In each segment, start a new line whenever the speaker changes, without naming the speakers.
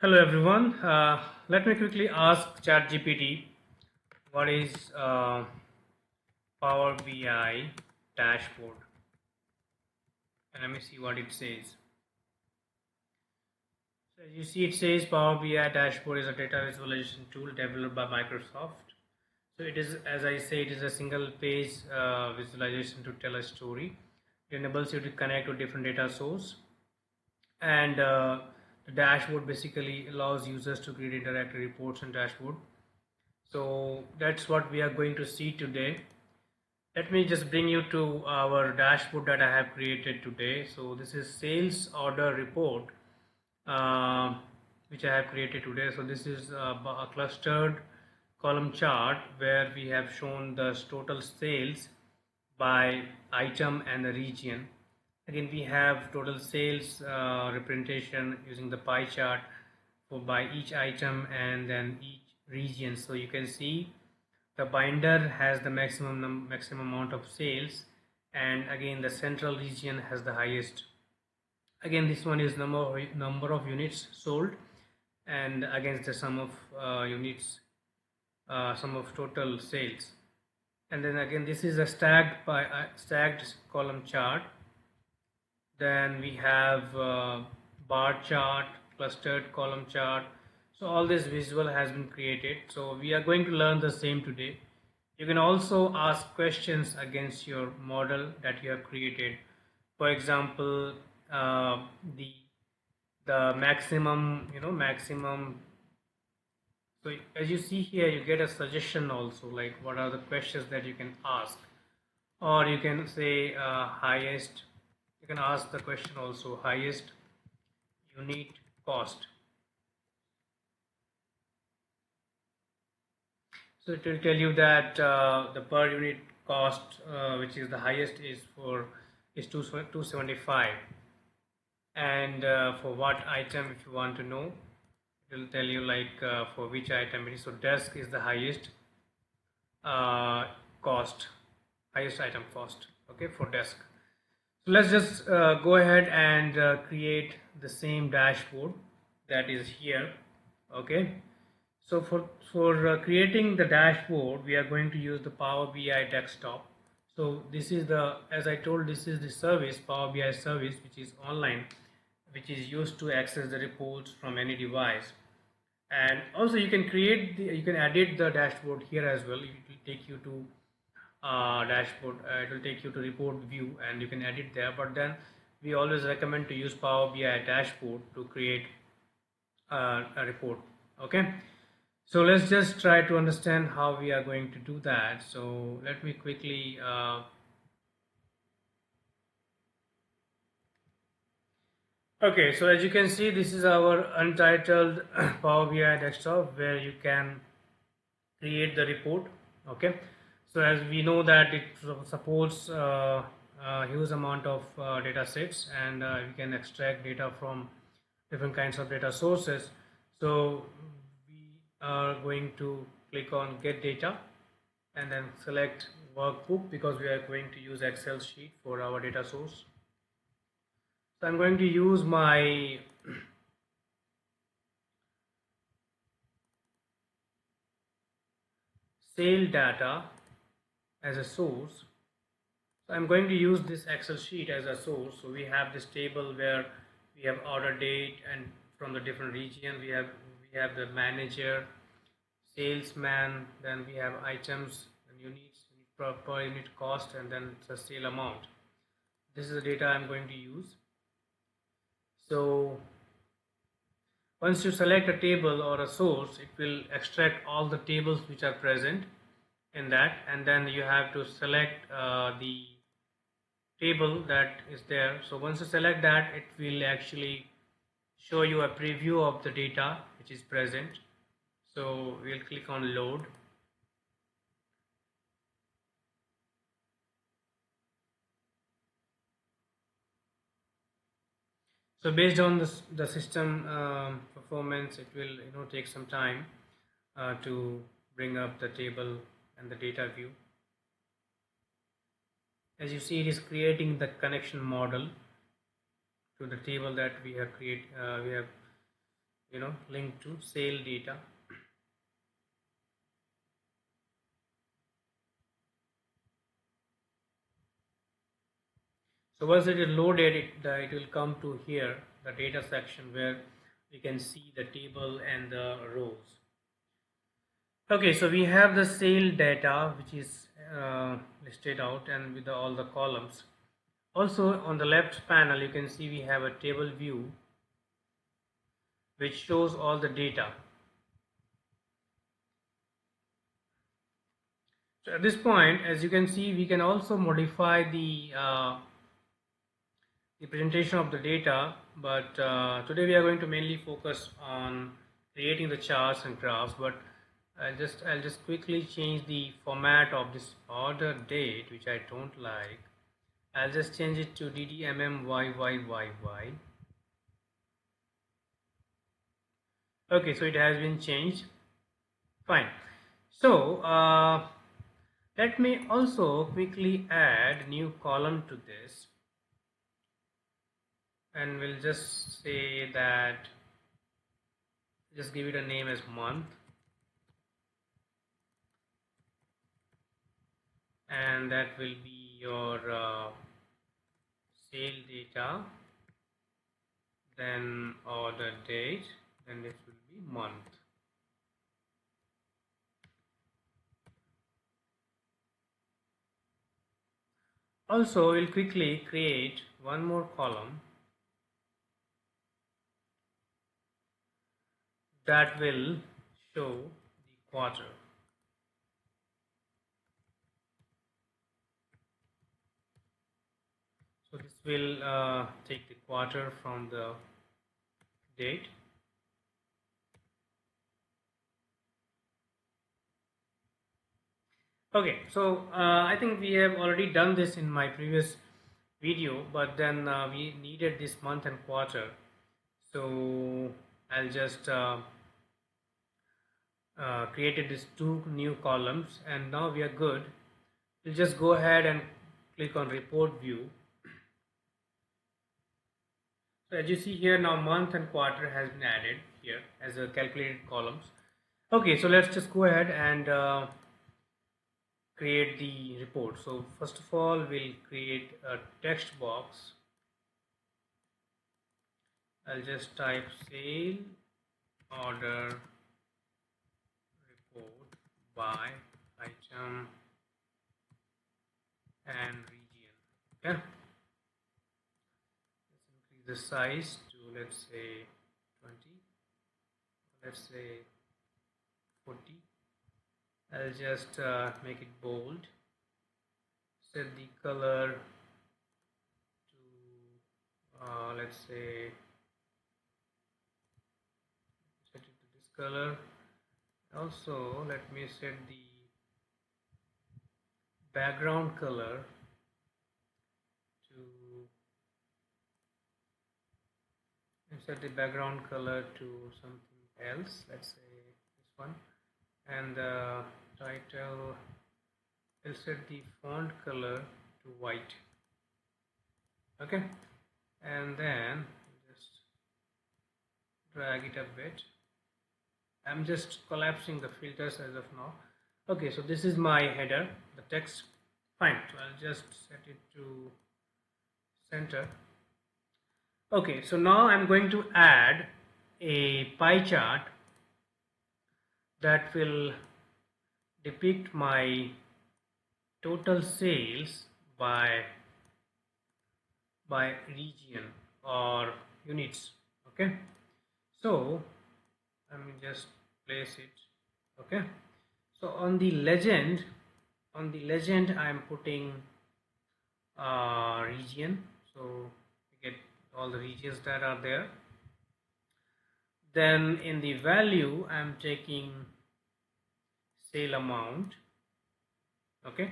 Hello everyone. Let me quickly ask ChatGPT what is Power BI dashboard, and let me see what it says. So as you see, it says Power BI dashboard is a data visualization tool developed by Microsoft. So it is, as I say, it is a single page visualization to tell a story. It enables you to connect to different data source, and the dashboard basically allows users to create interactive reports and dashboard. So that's what we are going to see today. Let me just bring you to our dashboard that I have created today. So this is sales order report, uh, which I have created today. So this is a clustered column chart where we have shown the total sales by item and the region. Again, we have total sales representation using the pie chart for by each item and then each region. So you can see the binder has the maximum amount of sales, and again the central region has the highest. Again, this one is number of units sold, and against the sum of units, sum of total sales. And then again, this is a stacked column chart. Then we have bar chart, clustered column chart. So all this visual has been created. So we are going to learn the same today. You can also ask questions against your model that you have created. For example, uh, the the maximum, maximum. So as you see here, you get a suggestion also, like what are the questions that you can ask, or you can say highest. You can ask the question also, highest unit cost. So it will tell you that the per unit cost, which is the highest, is 275, and for what item, if you want to know, it will tell you like for which item it is. So desk is the highest uh, cost, highest item cost. Okay, for desk. So let's just go ahead and create the same dashboard that is here. Okay. So for creating the dashboard, we are going to use the Power BI desktop. So this is the, as I told, this is the service, Power BI service, which is online, which is used to access the reports from any device. And also you can you can edit the dashboard here as well. It will take you to dashboard. It will take you to report view, and you can edit there. But then we always recommend to use Power BI dashboard to create a report. Okay. So let's just try to understand how we are going to do that. So let me quickly okay, so as you can see, this is our untitled Power BI desktop where you can create the report. Okay, so as we know that it supports a huge amount of data sets, and we can extract data from different kinds of data sources. So we are going to click on get data and then select workbook because we are going to use Excel sheet for our data source. So I'm going to use my sale data as a source. So I'm going to use this Excel sheet as a source. So we have this table where we have order date, and from the different region we have the manager, salesman, then we have items and units per unit cost, and then the sale amount. This is the data I'm going to use. So once you select a table or a source, it will extract all the tables which are present in that, and then you have to select the table that is there. So once you select that, it will actually show you a preview of the data which is present. So we'll click on load. So based on the system performance, it will take some time to bring up the table and the data view. As you see, it is creating the connection model to the table that we have linked to sale data. So once it is loaded, it will come to here, the data section, where we can see the table and the rows. Okay, so we have the sale data which is listed out and with all the columns. Also on the left panel you can see we have a table view which shows all the data. So at this point, as you can see, we can also modify the presentation of the data, but today we are going to mainly focus on creating the charts and graphs. But I'll just quickly change the format of this order date, which I don't like. I'll just change it to DDMMYYYY. Okay, so it has been changed. Fine. So let me also quickly add new column to this, and we'll just say that, just give it a name as month, and that will be your sale data, then order date, then this will be month. Also, we'll quickly create one more column that will show the quarter. So this will take the quarter from the date. Okay, so I think we have already done this in my previous video, but then we needed this month and quarter. So I'll just created these two new columns, and now we are good. We'll just go ahead and click on report view. So as you see here, now month and quarter has been added here as a calculated columns. Okay, so let's just go ahead and create the report. So first of all, we'll create a text box. I'll just type sale order report by item and region. Okay, let's increase the size to, let's say 20, let's say 40. I'll just make it bold, set the color to let's say, set it to this color. Also let me set the background color to, set the background color to something else, let's say this one, and the title, will set the font color to white. Okay, and then just drag it a bit. I'm just collapsing the filters as of now. Okay, so this is my header, the text. Fine, so I'll just set it to center. Okay, so now I'm going to add a pie chart that will depict my total sales by region or units. Okay, so let me just place it. Okay, so on the legend I am putting region, so you get all the regions that are there. Then in the value I am taking sale amount. Okay,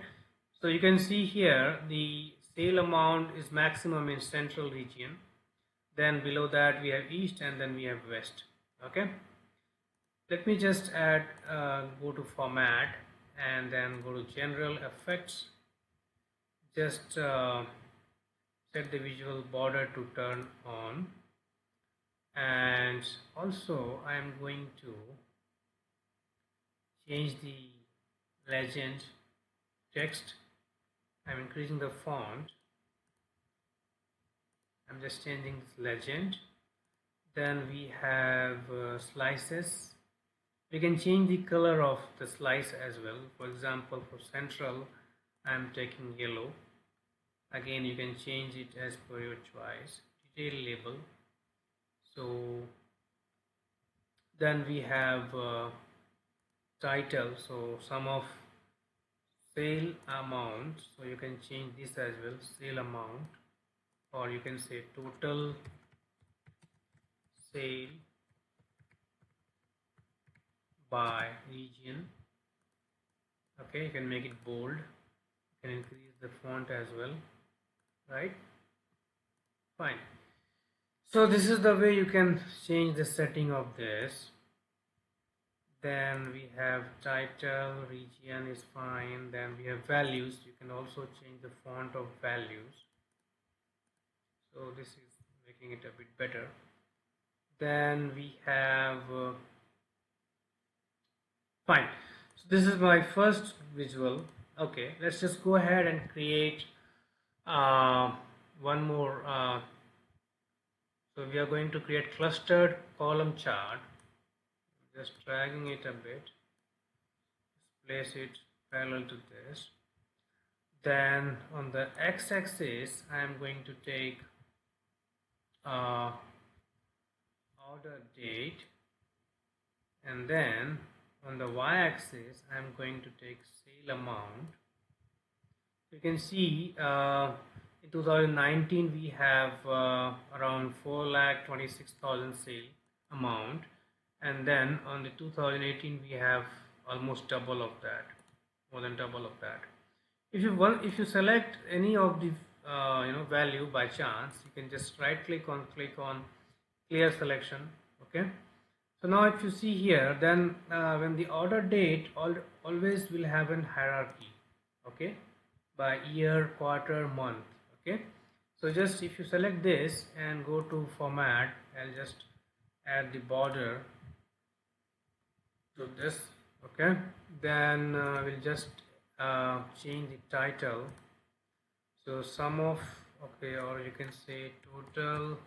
so you can see here the sale amount is maximum in central region, then below that we have east, and then we have west. Okay, let me just add go to format and then go to general effects, just set the visual border to turn on, and also I am going to change the legend text. I'm increasing the font. I'm just changing this legend. Then we have slices. We can change the color of the slice as well. For example, for central I'm taking yellow. Again, you can change it as per your choice. Detail label. So then we have title, so sum of sale amount, so you can change this as well, sale amount, or you can say total sale by region. Okay, you can make it bold, you can increase the font as well, right? Fine. So this is the way you can change the setting of this. Then we have title, region is fine. Then we have values. You can also change the font of values. So this is making it a bit better. Then we have fine. So this is my first visual. Okay, let's just go ahead and create one more. So we are going to create clustered column chart. Just dragging it a bit. Just place it parallel to this. Then on the x-axis I am going to take order date, and then on the y-axis I am going to take sale amount. You can see in 2019 we have around 4,26,000 sale amount, and then on the 2018 we have almost double of that, more than double of that. If you select any of the value by chance, you can just right click on clear selection. Okay, so now if you see here, then when the order date always will have an hierarchy, okay, by year, quarter, month. Okay, so just if you select this and go to format, I'll just add the border to this. Okay, then we'll just change the title, so sum of, okay, or you can say total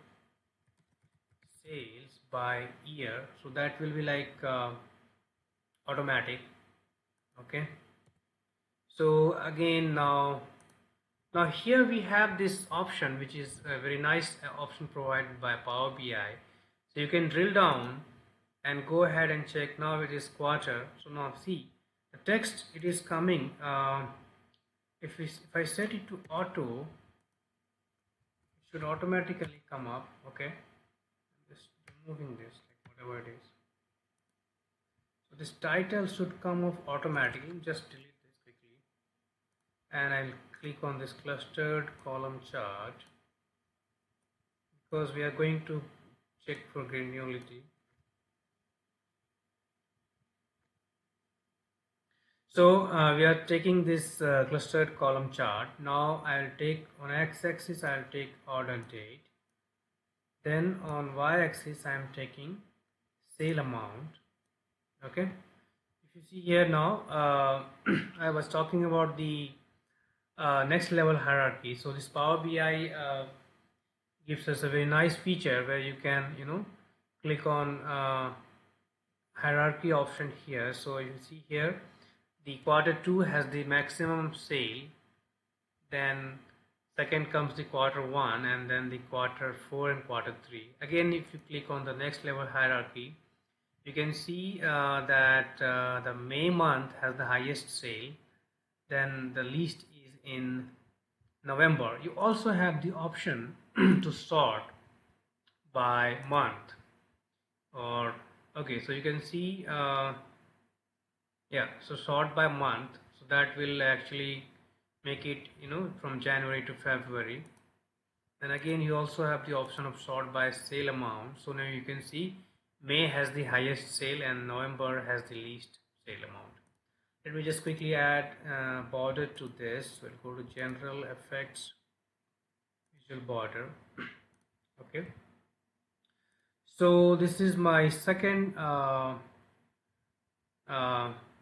sales by year, so that will be like automatic. Okay, so again, now here we have this option, which is a very nice option provided by Power BI. So you can drill down and go ahead and check. Now it is quarter, so now see the text, it is coming. If I set it to auto, it should automatically come up. Okay, I'm just removing this, like whatever it is. So this title should come off automatically. Just delete this quickly, and I'll click on this clustered column chart, because we are going to check for granularity. So we are taking this clustered column chart. Now I'll take on x-axis, I'll take order date. Then on y-axis I am taking sale amount. Okay, if you see here now, I was talking about the next level hierarchy. So this Power BI gives us a very nice feature where you can click on hierarchy option here. So you see here the quarter 2 has the maximum sale, then second comes the quarter 1, and then the quarter 4 and quarter 3. Again, if you click on the next level hierarchy, you can see that the May month has the highest sale, then the least is in November. You also have the option to sort by month, or okay, so you can see yeah, so sort by month, so that will actually make it from January to February. Then again you also have the option of sort by sale amount. So now you can see May has the highest sale and November has the least sale amount. Let me just quickly add border to this. We'll go to general effects, visual border. Okay, So this is my second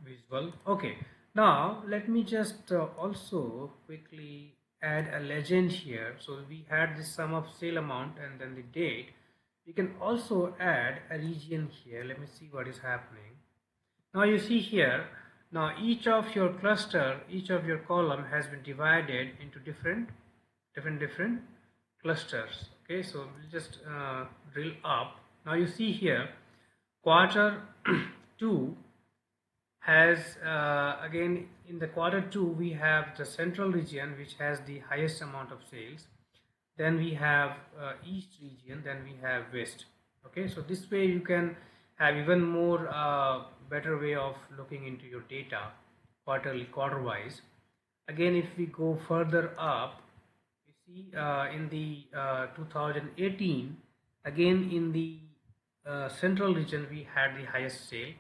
visual. Okay, now let me just also quickly add a legend here. So we had the sum of sale amount and then the date. We can also add a region here. Let me see what is happening. Now you see here, now each of your cluster, each of your column has been divided into different clusters. Okay, so we'll just drill up. Now you see here, quarter 2 has again in the quarter 2 we have the central region which has the highest amount of sales, then we have east region, then we have west. Okay, so this way you can have even more better way of looking into your data quarterly, quarter wise. Again, if we go further up, you see in the 2018, again in the central region we had the highest sale,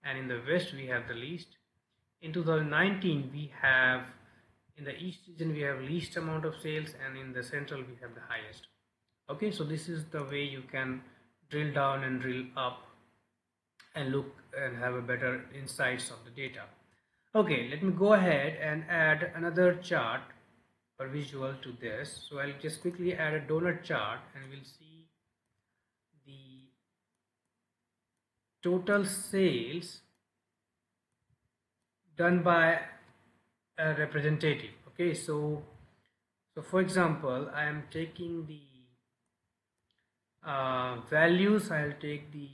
and in the west we have the least. In 2019 we have, in the east region we have least amount of sales, and in the central we have the highest. Okay, so this is the way you can drill down and drill up and look and have a better insights of the data. Okay, let me go ahead and add another chart or visual to this. So I'll just quickly add a donut chart and we'll see the total sales done by a representative. Okay, so for example, I am taking the values. I'll take the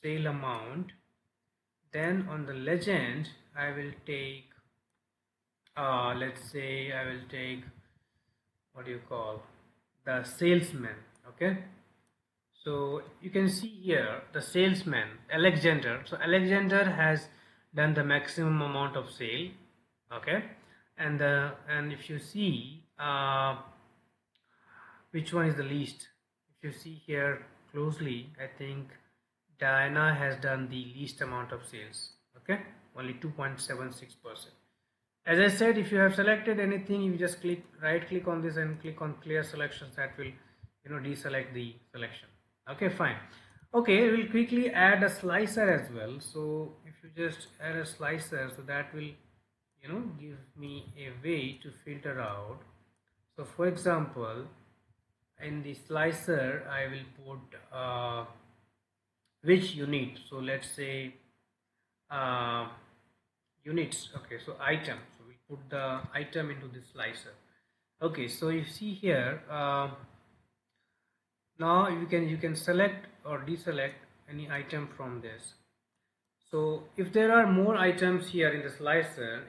sale amount, then on the legend I will take let's say I will take, what do you call, the salesman. Okay, so you can see here the salesman Alexander. So Alexander has done the maximum amount of sale. Okay, and if you see which one is the least, if you see here closely, I think Diana has done the least amount of sales. Okay, only 2.76%. As I said, if you have selected anything, you just right click on this and click on clear selections. That will deselect the selection. Okay, fine. Okay, we'll quickly add a slicer as well. So if you just add a slicer, so that will give me a way to filter out. So for example, in the slicer I will put which unit. So let's say units. Okay, so item, so we put the item into the slicer. Okay, so you see here now you can select or deselect any item from this. So if there are more items here in the slicer,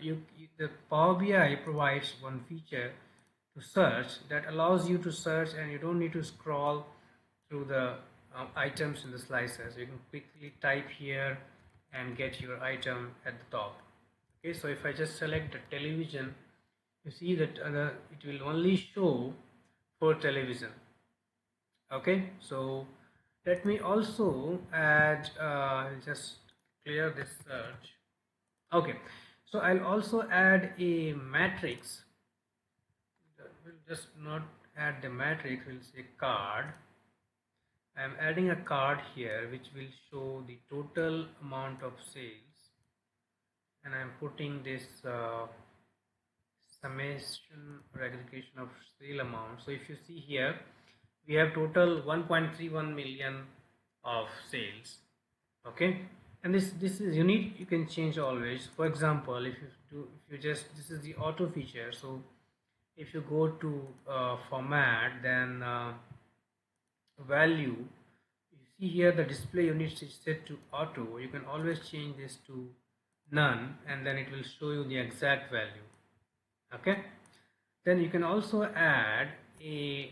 the Power BI provides one feature to search that allows you to search and you don't need to scroll through the items in the slicer. So you can quickly type here and get your item at the top. Okay, so if I just select the television, you see that it will only show for television. Okay, so let me also add just clear this search. Okay, so I'll also add a matrix. We'll just not add the matrix, we'll say card. I'm adding a card here which will show the total amount of sales, and I'm putting this summation or aggregation of sale amount. So if you see here, we have total 1.31 million of sales. Okay, and this is unique. You can change always. For example, if you just, this is the auto feature. So if you go to format, then value, you see here the display units is set to auto. You can always change this to none, and then it will show you the exact value. Okay, then you can also add a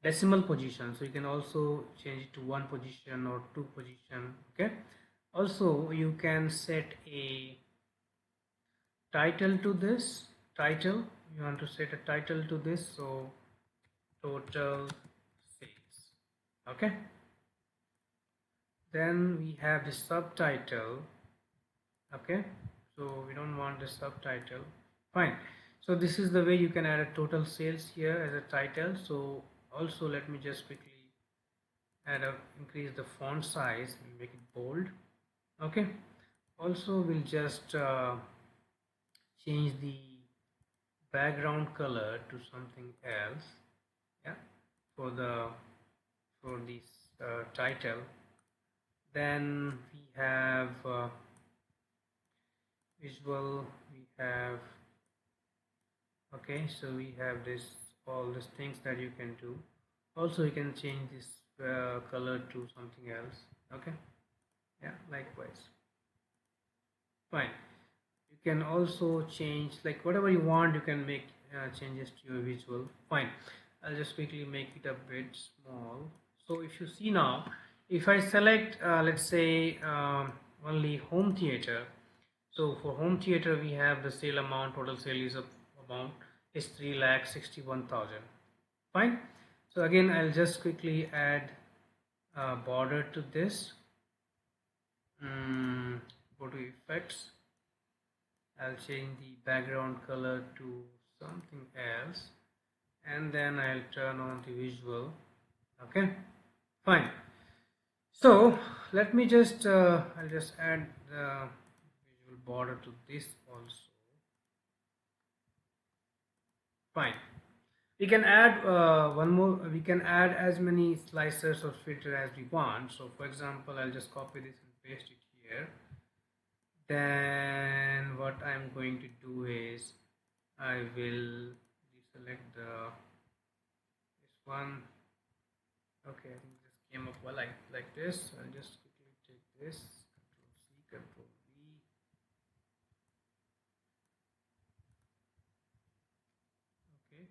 decimal position, so you can also change it to 1 position or 2 position. Okay, also you can set a title to this. Title, you want to set a title to this, so total sales. Okay, then we have the subtitle. Okay, so we don't want the subtitle. Fine, so this is the way you can add a total sales here as a title. So also let me just quickly increase the font size, we'll make it bold. Okay, also we'll just change the background color to something else. Yeah, for the for this title. Then we have visual, we have, okay, so we have this, all these things that you can do. Also you can change this color to something else. Okay, yeah, likewise. Fine, you can also change, like whatever you want, you can make changes to your visual. Fine, I'll just quickly make it a bit small. So if you see now, if I select let's say only home theater, so for home theater we have the sale amount, total sale is amount is 3,61,000. Fine, so again I'll just quickly add a border to this. Go to effects, I'll change the background color to something else, and then I'll turn on the visual. Okay, fine. So let me just I'll just add the visual border to this also. Fine, we can add one more, we can add as many slicers or filter as we want. So for example, I'll just copy this and paste it here. Then what I'm going to do is I will deselect this one. Okay, I think this came up well like this. I'll just quickly take this, Control C, Control V. Okay,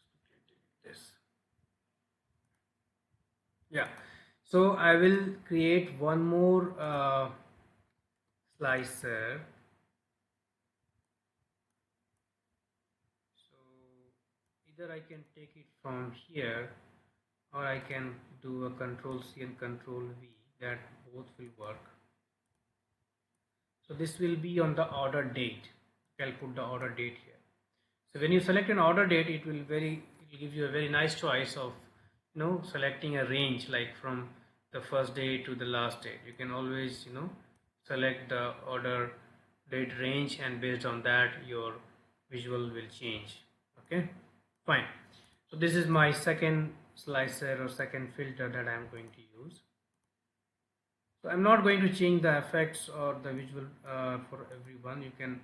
just quickly take this. Yeah, so I will create one more slicer. So either I can take it from here, or I can do a Control C and Control V, that both will work. So this will be on the order date. I'll put the order date here. So when you select an order date, it will give you a very nice choice of selecting a range, like from the first day to the last date. You can always select the order date range, and based on that your visual will change. Okay, fine. So this is my second slicer or second filter that I'm going to use. So I'm not going to change the effects or the visual for everyone. You can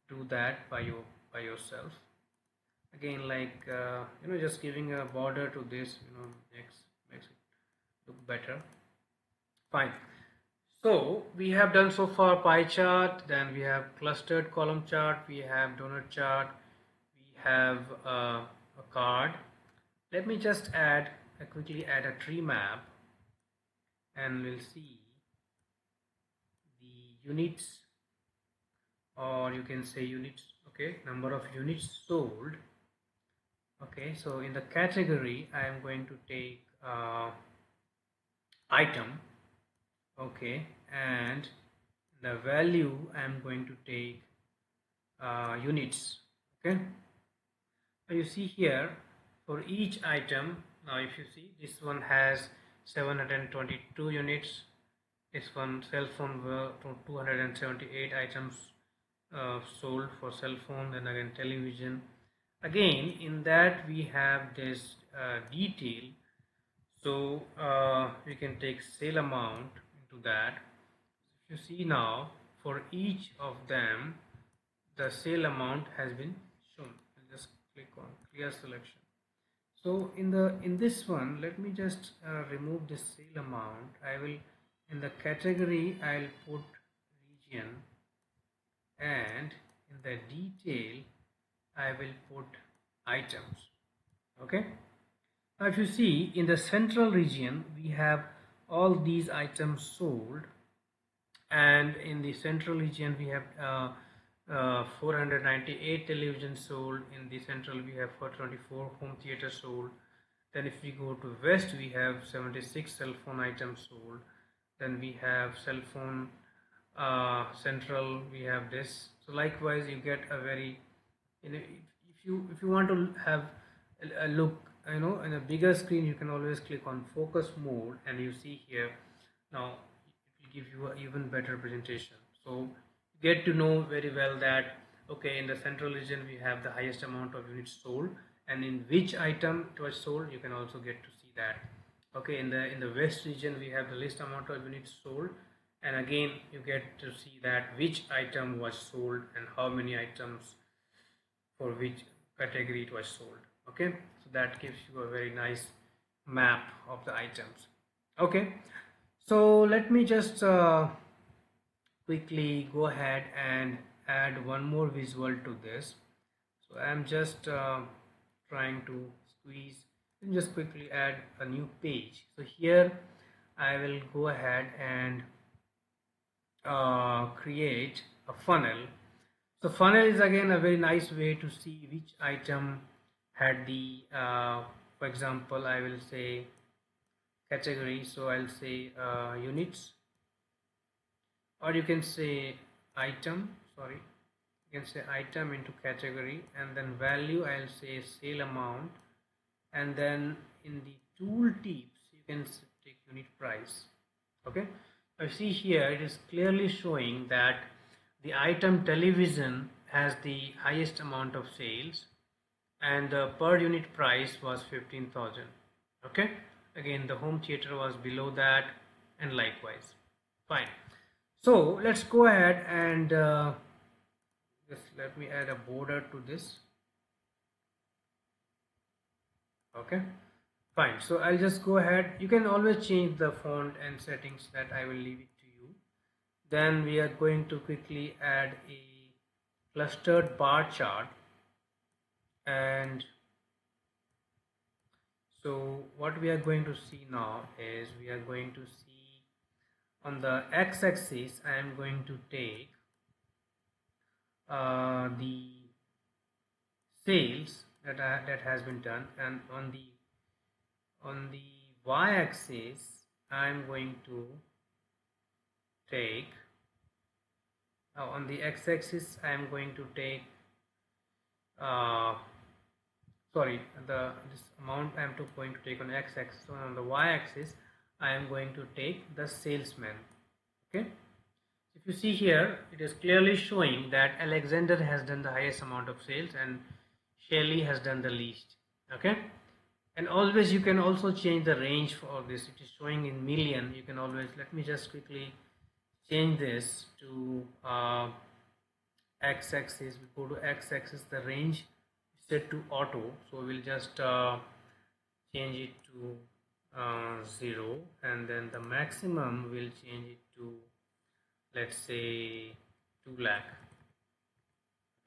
do that by yourself. Again, like just giving a border to this, makes it look better. Fine. So we have done so far pie chart, then we have clustered column chart, we have donut chart, we have a card. Let me just quickly add a tree map, and we'll see the units, or you can say units. Okay, number of units sold. Okay, so in the category I am going to take item. Okay, and the value I am going to take units. Okay, now you see here for each item, now if you see, this one has 722 units, this one cell phone were 278 items sold for cell phone, and again television. Again in that we have this detail, so we can take sale amount into that. If you see now, for each of them the sale amount has been shown. I'll just click on clear selection. So in this one, let me just remove this sale amount. I will, in the category I'll put region, and in the detail I will put items. Okay, now if you see in the central region we have all these items sold, and in the central region we have 498 televisions sold. In the central we have 424 home theaters sold. Then if we go to west, we have 76 cell phone items sold. Then we have cell phone central, we have this. So likewise you get a very, if you want to have a look in a bigger screen, you can always click on focus mode, and you see here now it will give you an even better presentation. So you get to know very well that okay, in the central region we have the highest amount of units sold, and in which item it was sold, you can also get to see that. Okay, in the west region we have the least amount of units sold, and again you get to see that which item was sold and how many items for which category it was sold. Okay, so that gives you a very nice map of the items. Okay, so let me just quickly go ahead and add one more visual to this. So I'm just trying to squeeze and just quickly add a new page. So here I will go ahead and create a funnel. So funnel is again a very nice way to see which item had the for example, I will say category, so I'll say units, or you can say item, sorry, you can say item into category, and then value I'll say sale amount, and then in the tool tips you can take unit price. Okay, I see here it is clearly showing that the item television has the highest amount of sales, and the per unit price was 15,000. Okay, again the home theater was below that, and likewise. Fine, so let's go ahead and just let me add a border to this. Okay, fine, so I'll just go ahead. You can always change the font and settings, that I will leave it to you. Then we are going to quickly add a clustered bar chart, and so what we are going to see now is we are going to see on the x-axis I am going to take the sales that has been done, and on the y-axis I am going to take on the x-axis I am going to take sorry, this amount I am going to take on x-axis. So on the y-axis I am going to take the salesman. Okay, if you see here, it is clearly showing that Alexander has done the highest amount of sales and Shelley has done the least. Okay, and always you can also change the range for this. It is showing in million. You can always, let me just quickly change this to x-axis. We go to x-axis, the range set to auto, so we'll just change it to 0, and then the maximum will change it to, let's say, 2 lakh.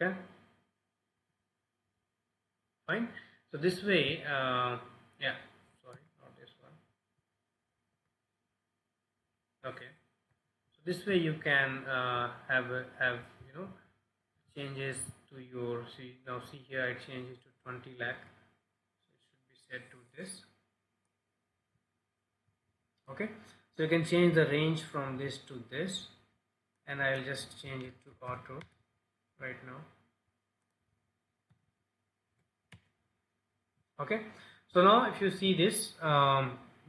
Okay, fine. So this way yeah, sorry, not this one. Okay, so this way you can have changes to your, see now, see here it changes to 20 lakh, so it should be set to this. Okay, so you can change the range from this to this, and I will just change it to auto right now. Okay, so now if you see this,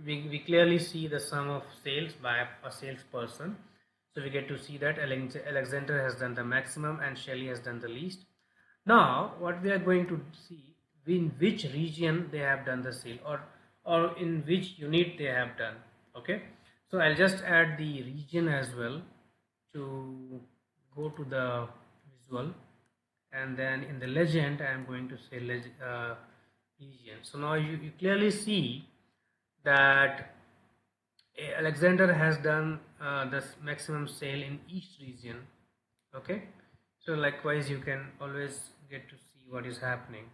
we clearly see the sum of sales by a salesperson. So we get to see that Alexander has done the maximum and Shelley has done the least. Now what we are going to see, in which region they have done the sale, or in which unit they have done. Okay, so I'll just add the region as well to go to the visual, and then in the legend I am going to say region. So now you clearly see that Alexander has done the maximum sale in each region. Okay, so likewise you can always get to see what is happening,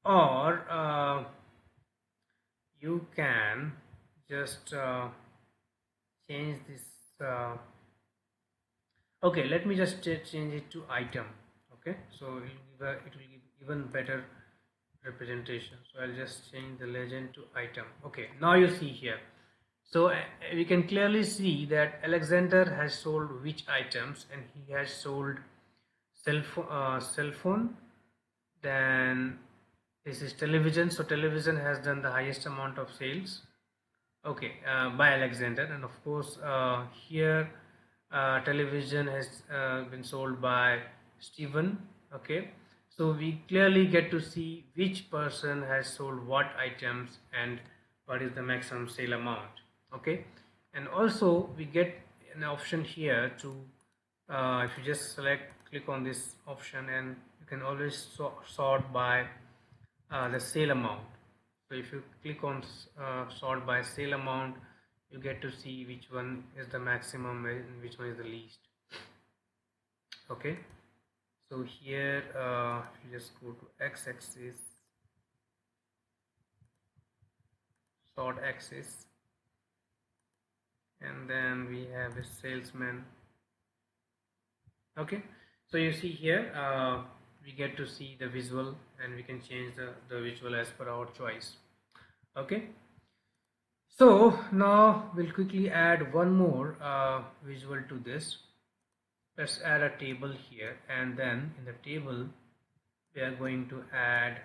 or you can just change this okay, let me just change it to item. Okay, so it will give even better representation. So I'll just change the legend to item. Okay, now you see here, so we can clearly see that Alexander has sold which items, and he has sold cell phone, then This is television. So television has done the highest amount of sales. Okay, by Alexander, and of course here television has been sold by Stephen. Okay, so we clearly get to see which person has sold what items and what is the maximum sale amount. Okay, and also we get an option here to if you just click on this option, and you can always sort by the sale amount. So if you click on sort by sale amount, you get to see which one is the maximum and which one is the least. Okay, so here you just go to x-axis, sort axis, and then we have a salesman. Okay, so you see here we get to see the visual, and we can change the visual as per our choice. Okay, so now we'll quickly add one more visual to this. Let's add a table here, and then in the table we are going to add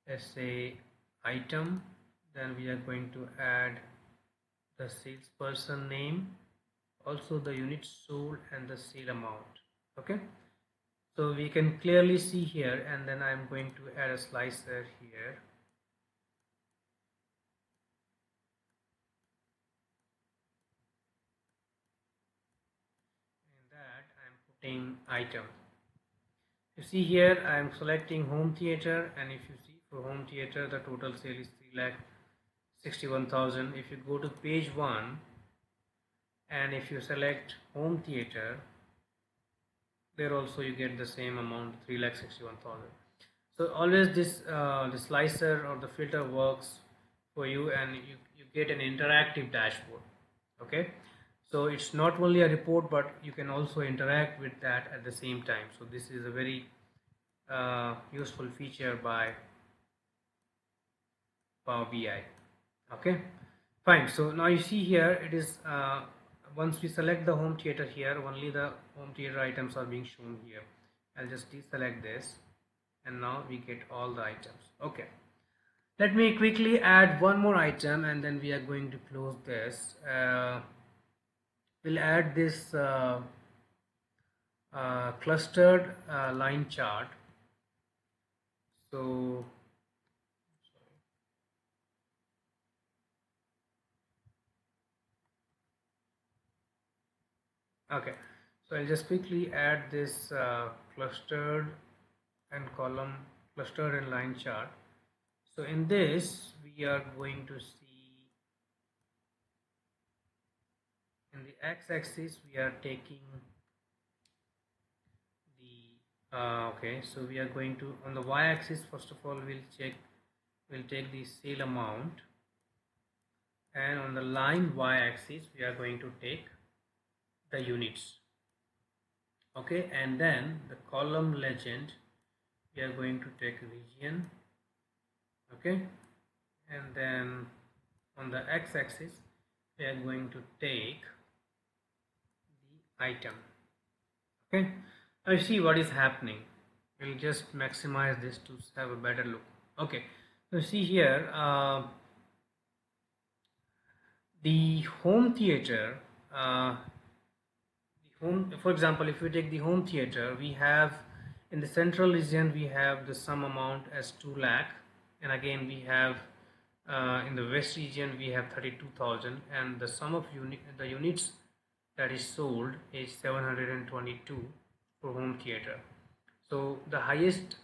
let's say item, then we are going to add the salesperson name, also the units sold and the sale amount. Okay, so we can clearly see here, and then I'm going to add a slicer here. In that I'm putting item. You see here I am selecting home theater, and if you see for home theater the total sale is 3,61,000. If you go to page 1 and if you select home theater, there also you get the same amount, 3,61,000. So always this the slicer or the filter works for you, and you get an interactive dashboard. Okay, so it's not only a report, but you can also interact with that at the same time. So this is a very useful feature by Power BI. Okay, fine. So now you see here it is once we select the home theater here, only the home theater items are being shown here. I'll just deselect this, and now we get all the items. Okay, let me quickly add one more item, and then we are going to close this. We'll add this clustered line chart. So okay, so I'll just quickly add this clustered and column, clustered and line chart. So in this we are going to see in the x-axis we are taking the okay, so we are going to, on the y-axis first of all we'll take the sale amount, and on the line y-axis we are going to take the units. Okay, and then the column legend we are going to take region. Okay, and then on the x-axis we are going to take the item. Okay, now you see what is happening. We'll just maximize this to have a better look. Okay, so see here the home theater for example, if we take the home theater, we have in the central region we have the sum amount as 2 lakh, and again we have in the west region we have 32,000, and the sum of the units that is sold is 722 for home theater. So the highest,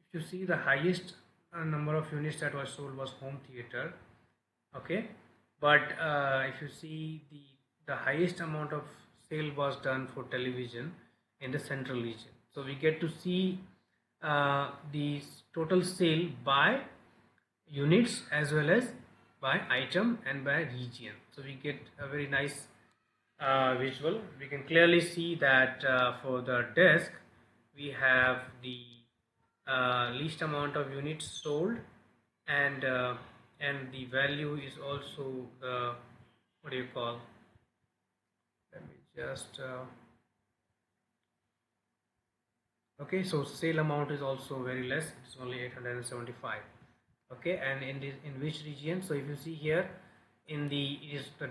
if you see, the highest number of units that was sold was home theater. Okay, but if you see the highest amount of sale was done for television in the central region. So we get to see the total sale by units as well as by item and by region. So we get a very nice visual. We can clearly see that for the desk we have the least amount of units sold, and the value is also the, what do you call, let me just Okay, so sale amount is also very less, it's only 875. Okay, and in which region? So if you see here, in the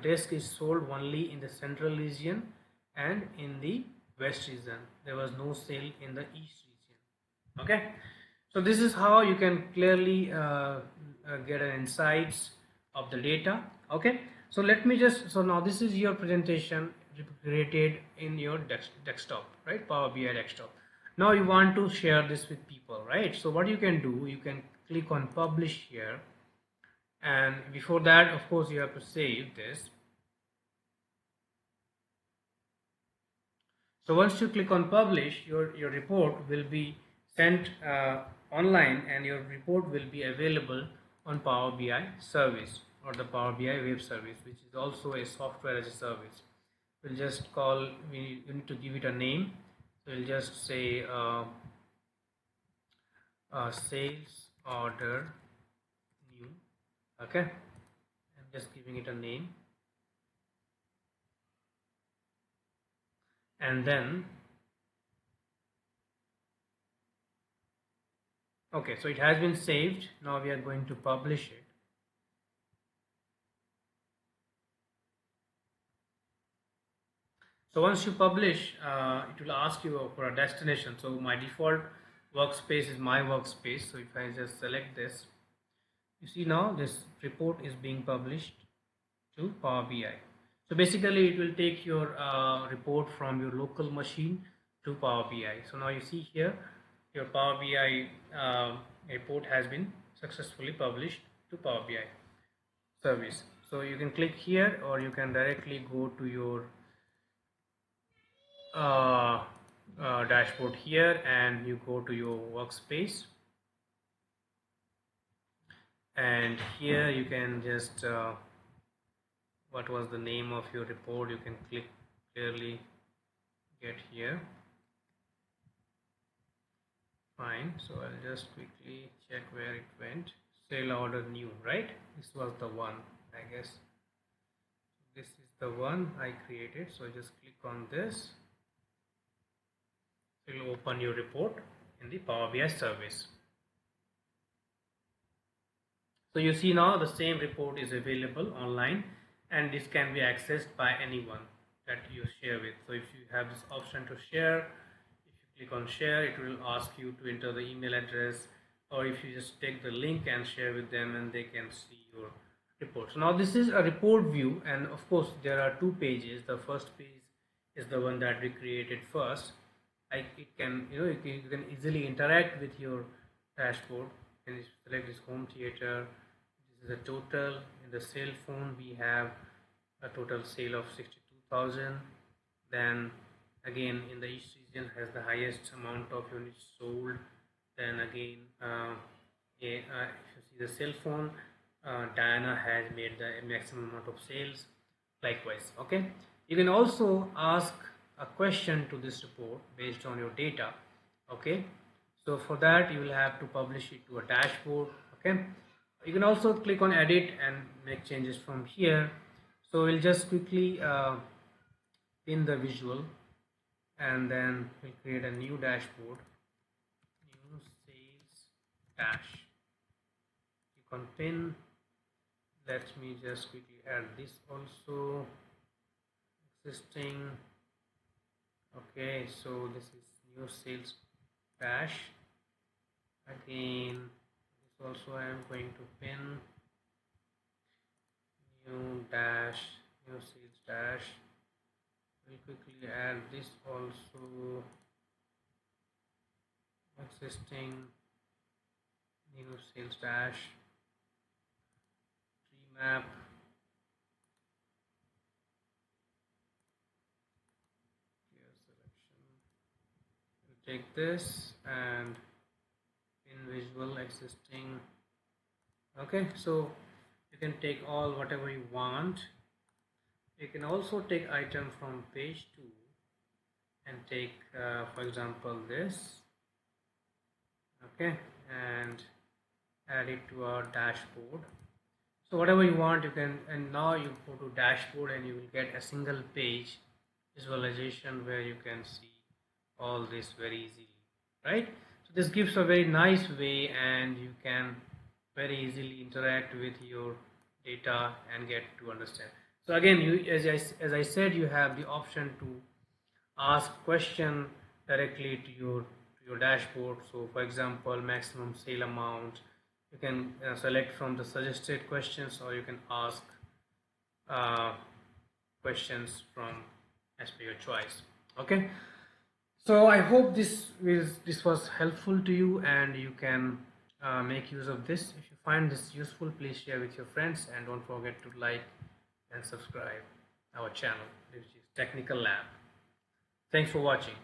desk is sold only in the central region and in the west region. There was no sale in the east region. Okay, so this is how you can clearly get an insights of the data. Okay, so let me just, so now this is your presentation created in your desktop, right? Power BI desktop. Now you want to share this with people, right? So what you can do, you can click on publish here, and before that, of course, you have to save this. So once you click on publish, your report will be sent online, and your report will be available on Power BI service or the Power BI web service, which is also a software as a service. We'll just call, we need to give it a name. So we'll just say sales order new. Okay, I'm just giving it a name, and then okay, so it has been saved. Now we are going to publish it. So once you publish, it will ask you for a destination. So my default workspace is my workspace. So if I just select this, you see now this report is being published to Power BI. So basically it will take your report from your local machine to Power BI. So now you see here your Power BI report has been successfully published to Power BI service. So you can click here, or you can directly go to your dashboard here, and you go to your workspace, and here you can just what was the name of your report, you can click clearly get here. Fine, so I'll just quickly check where it went. Sale order new, right? This was the one, I guess. This is the one I created, so just click on this. It will open your report in the Power BI service. So you see now the same report is available online, and this can be accessed by anyone that you share with. So if you have this option to share, if you click on share, it will ask you to enter the email address, or if you just take the link and share with them, and they can see your report. So now this is a report view, and of course there are two pages. The first page is the one that we created first. It can, you can easily interact with your dashboard. And select this home theater. This is a total. In the cell phone we have a total sale of 62,000. Then again in the east region has the highest amount of units sold. Then again if you see the cell phone, Diana has made the maximum amount of sales, likewise. Okay, you can also ask a question to this report based on your data. Okay, so for that you will have to publish it to a dashboard. Okay, you can also click on edit and make changes from here. So we'll just quickly pin the visual, and then we'll create a new dashboard, new sales dash. Click on pin. Let me just quickly add this also, existing. Okay, so this is new sales dash. Again, this also I am going to pin, new dash, new sales dash. We'll quickly add this also, existing, new sales dash, Treemap. Take this and in visual existing. Okay, so you can take all whatever you want. You can also take item from page 2 and take for example this. Okay, and add it to our dashboard. So whatever you want you can, and now you go to dashboard and you will get a single page visualization where you can see all this very easily. right? So this gives a very nice way, and you can very easily interact with your data and get to understand. So again, you as I said, you have the option to ask question directly to your dashboard. So for example, maximum sale amount, you can select from the suggested questions, or you can ask uh, questions from as per your choice. Okay, so I hope this was helpful to you, and you can make use of this. If you find this useful, please share with your friends, and don't forget to like and subscribe our channel, which is Technical Lab. Thanks for watching.